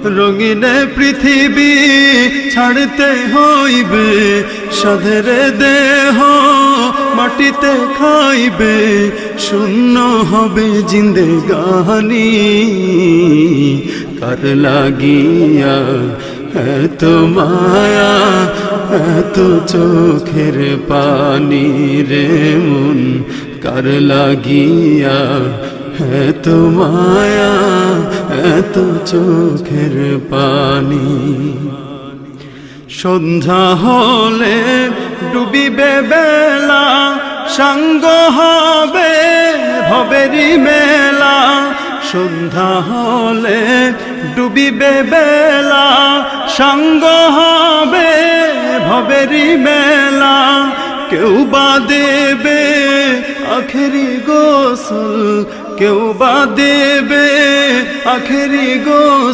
রঙিনে পৃথিবী ছাড়তে হইবে, সাধের দেহ মাটিতে খাইবে, শূন্য হবে জিন্দেগানি। কার লাগিয়া এত মায়া, এত চোখের পানি রে মন, কার লাগিয়া এত মায়া, এত চোখের পানি। সন্ধ্যা হলে ডুবিবে বেলা, সাঙ্গ হবে ভবেরি মেলা। সন্ধ্যা হলে ডুবিবে বেলা, সাঙ্গ হবে ভবেরি মেলা। কেউ বা দেবে আখেরি গোসল, কেউ বা দেবে আখেরি গোসল।